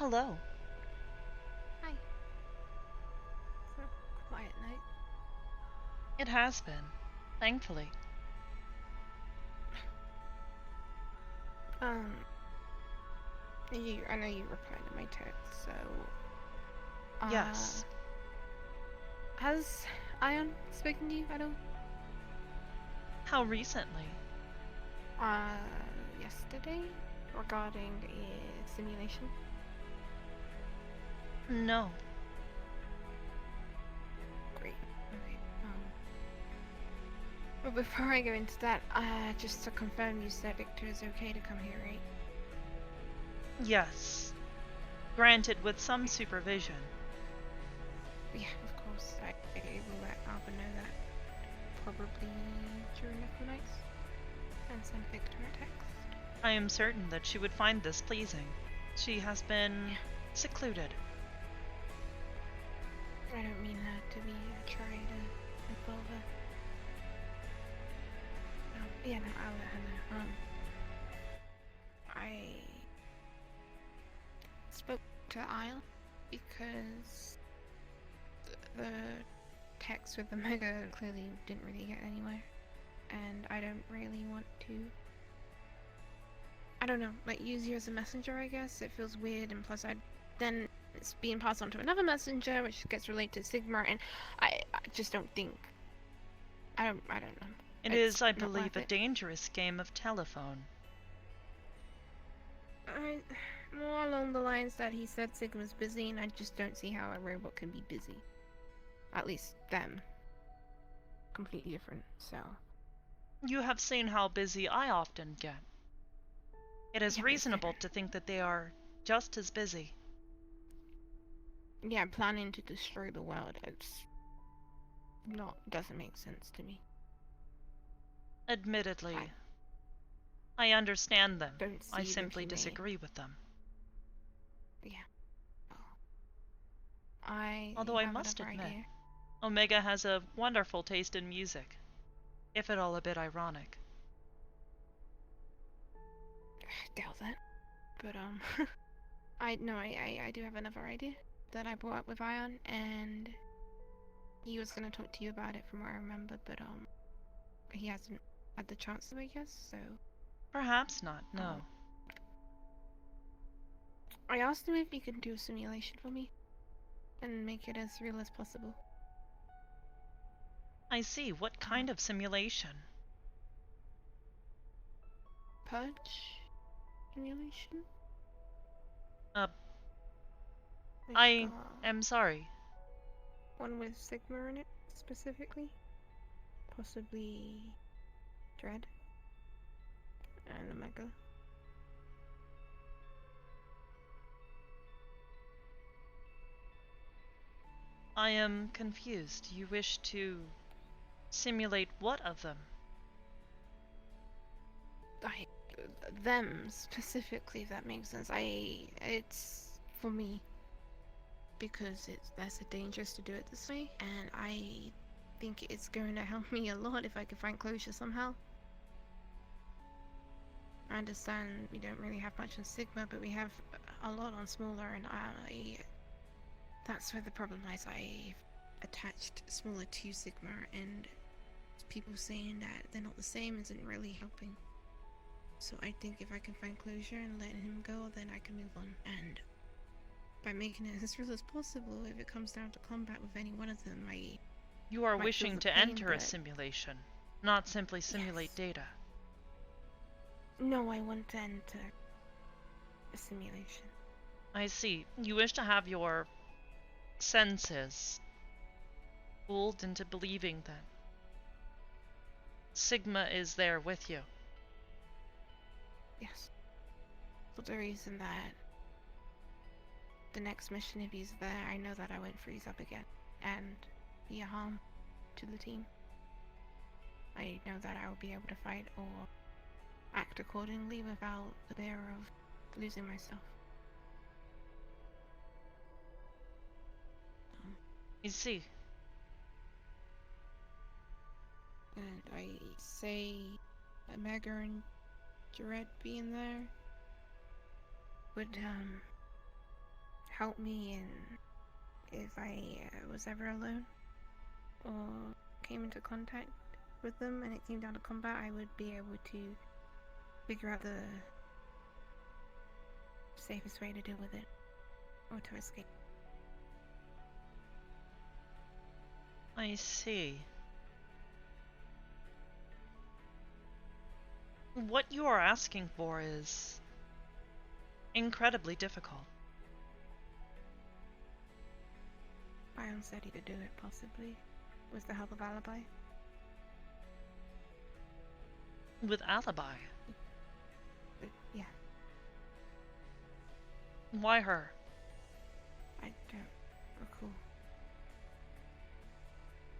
Hello. Hi. It's a quiet night. It has been, thankfully. Um, I know you replied to my text, so, uh, Yes. has Ion spoken to you at all? How recently? Uh, Yesterday? Regarding a simulation? No. Great. Alright, but before I go into that, just to confirm, you said Victor is okay to come here, right? Yes. Granted, with some supervision. Yeah, of course. I will let Alba know that probably during a few nights, and send Victor a text. I am certain that she would find this pleasing. She has been secluded. I don't mean that to be try to involve her. Yeah, no, I'll let her know. I spoke to Isle because the text with the mega clearly didn't really get anywhere, and I don't really want to. I don't know, like use you as a messenger. I guess it feels weird, and plus then it's being passed on to another messenger, which gets related to Sigma, and I just don't think. I don't know. It It's is, I not believe, worth a it. dangerous game of telephone. More along the lines that he said Sigma's busy, and I just don't see how a robot can be busy. At least them. Completely different, so. You have seen how busy I often get. It is Yeah, but reasonable to think that they are just as busy. yeah, planning to destroy the world, it's doesn't make sense to me. I Admittedly, I understand them. don't I see the simply humane. disagree with them. Yeah. Well, I Although I have must another admit, idea. Omega has a wonderful taste in music, if at all a bit ironic. Doubt that. But, I do have another idea that I brought up with Ion, and he was gonna talk to you about it from what I remember, but, he hasn't had the chance to, I guess, so. Perhaps not, Um, no. I asked him if he could do a simulation for me and make it as real as possible. I see. What Um, kind of simulation? Purge simulation? Uh, Like, I am sorry. one with Sigma in it, specifically. Possibly Dread and Omega. I am confused. You wish to simulate what of them? I, them specifically, if that makes sense. It's for me because that's dangerous to do it this way, and I think it's going to help me a lot if I can find closure somehow. I understand we don't really have much on Sigma, but we have a lot on Smaller, and that's where the problem lies. I've attached Smaller to Sigma, and people saying that they're not the same isn't really helping. So I think if I can find closure and letting him go, then I can move on. And by making it as real as possible, if it comes down to combat with any one of them, I You are might feel wishing the to pain, enter a but simulation, not simply simulate yes. data. No, I want to enter a simulation. I see. You wish to have your senses fooled into believing that Sigma is there with you. Yes. For the reason that the next mission, if he's there, I know that I won't freeze up again and be a harm to the team. I know that I will be able to fight or act accordingly without the fear of losing myself. You see, And I say Omega and Jared being there would help me in if I was ever alone or came into contact with them and it came down to combat, I would be able to figure out the safest way to deal with it or to escape. I see. What you are asking for is incredibly difficult. Ion said he could do it, possibly, with the help of alibi. With alibi? But, yeah, Why her? I don't recall.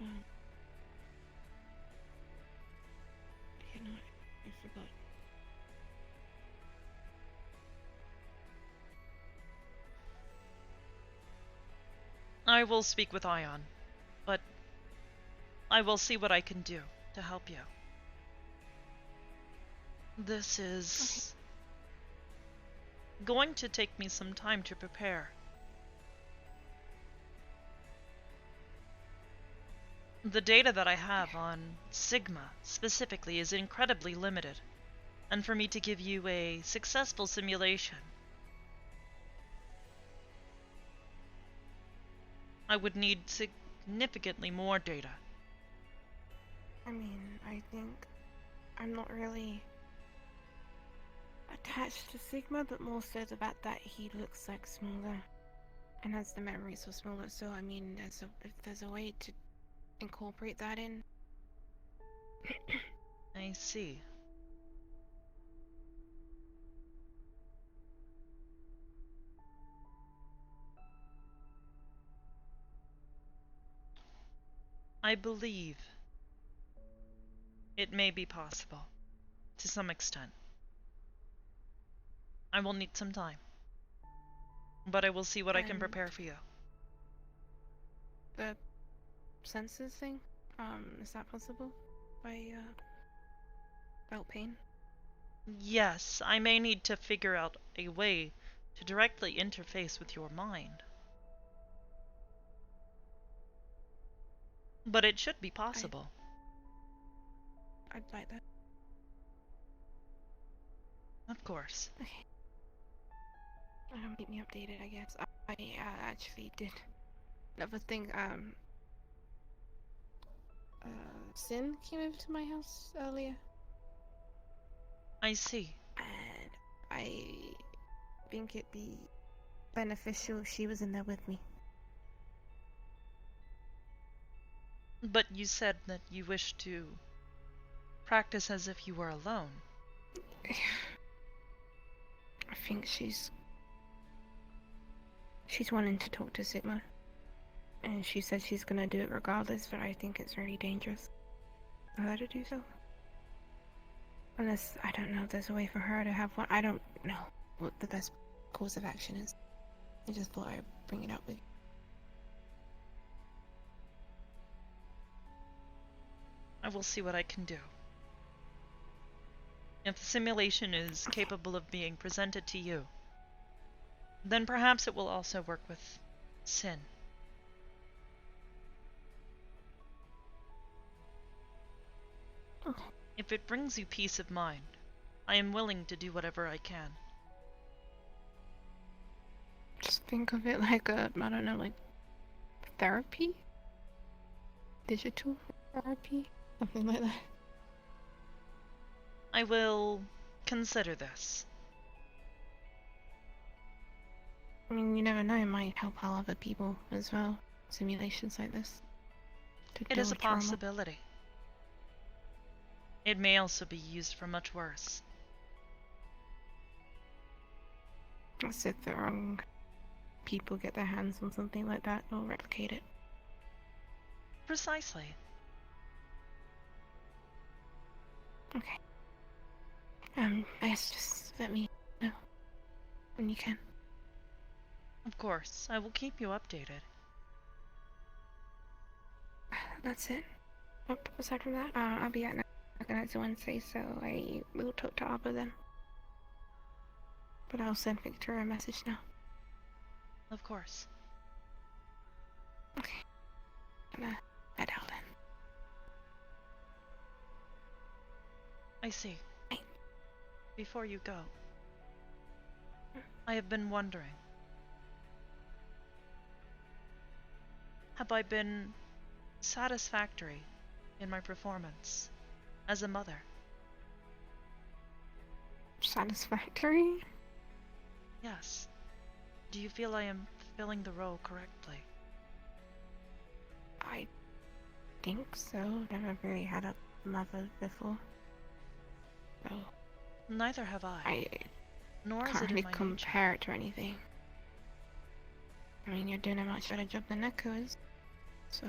You know, I forgot. I will speak with Ion, but I will see what I can do to help you. This is going to take me some time to prepare. The data that I have on Sigma specifically is incredibly limited, and for me to give you a successful simulation, I would need significantly more data. I mean, I think I'm not really attached to Sigma, but more so the fact that he looks like smaller and has the memories of smaller. So I mean, if there's a way to incorporate that in. I see. I believe it may be possible, to some extent. I will need some time, but I will see what I can prepare for you. The senses thing, is that possible? Without pain? Yes, I may need to figure out a way to directly interface with your mind. But it should be possible. I'd like that. Of course. Okay. Keep me updated, I guess. I actually did another thing. Sin came over to my house earlier, I see. and I think it'd be beneficial if she was in there with me. But you said that you wish to practice as if you were alone. I think she's wanting to talk to Sigma, and she said she's gonna do it regardless, but I think it's really dangerous for her to do so. Unless, I don't know if there's a way for her to have one. I don't know what the best course of action is. I just thought I'd bring it up with you. I will see what I can do. If the simulation is capable of being presented to you, then perhaps it will also work with Sin. Okay. If it brings you peace of mind, I am willing to do whatever I can. Just think of it like I don't know, like therapy? Digital therapy? Something like that. I will consider this. I mean, you never know, it might help out other people as well. Simulations like this. It is a possibility. It may also be used for much worse. As if the wrong people get their hands on something like that, they'll replicate it. Precisely. Okay. I guess just let me know when you can. Of course, I will keep you updated. That's it. Aside from that, I'll be at next Wednesday, so I will talk to Abba then. But I'll send Victor a message now. Of course. Okay. I'm gonna head out then. I see. Right. Before you go, I have been wondering. Have I been satisfactory in my performance as a mother? Satisfactory? Yes. Do you feel I am fulfilling the role correctly? I think so. Never really had a mother before. So Neither have I. I Nor is can't it in really my nature. compare it to anything. I mean, you're doing a much better job than Neko is. So,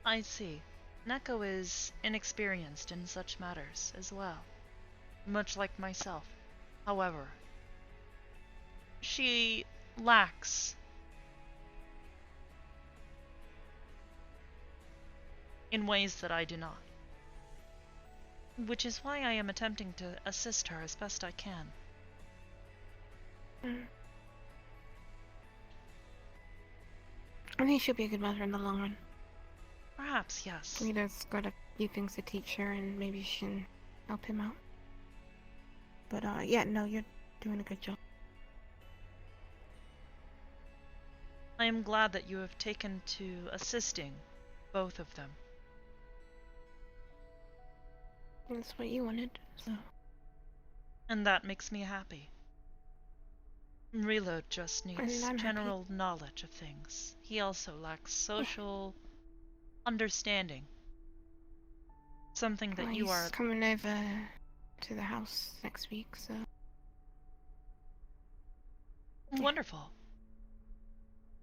I see. Neko is inexperienced in such matters as well, much like myself. However, she lacks in ways that I do not. Which is why I am attempting to assist her as best I can. I think she'll be a good mother in the long run. Perhaps, yes. Rita's got a few things to teach her, and maybe she can help him out. But, yeah, no, you're doing a good job. I am glad that you have taken to assisting both of them. That's what you wanted, so. And that makes me happy. Reload just needs general knowledge of things. He also lacks social understanding. Something that you are... He's coming over to the house next week, so. Wonderful.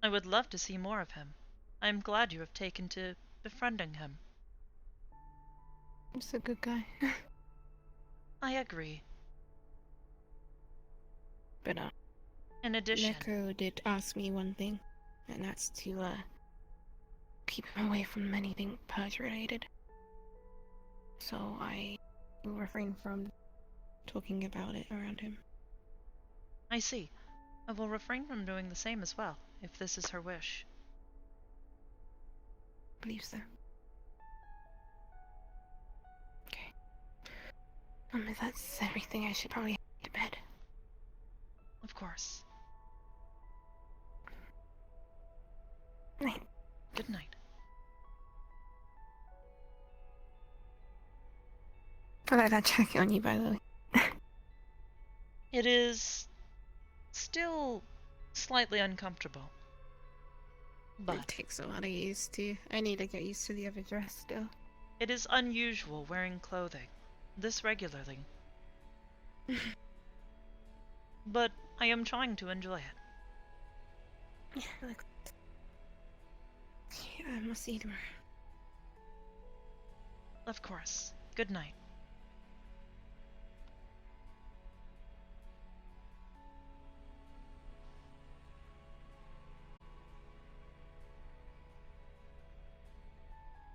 I would love to see more of him. I am glad you have taken to befriending him. He's a good guy. I agree. But, in addition... Neko did ask me one thing, and that's to, keep him away from anything purge-related. So I will refrain from talking about it around him. I see. I will refrain from doing the same as well, if this is her wish. I believe so. Okay. If that's everything, I should probably head to bed. Of course. Night. Good night. Thought I'd check on you, by the way. It is still slightly uncomfortable. But it takes a lot of used to. I need to get used to the other dress still. It is unusual wearing clothing this regularly. But I am trying to enjoy it. Yeah, like... I must see you tomorrow. Of course. Good night.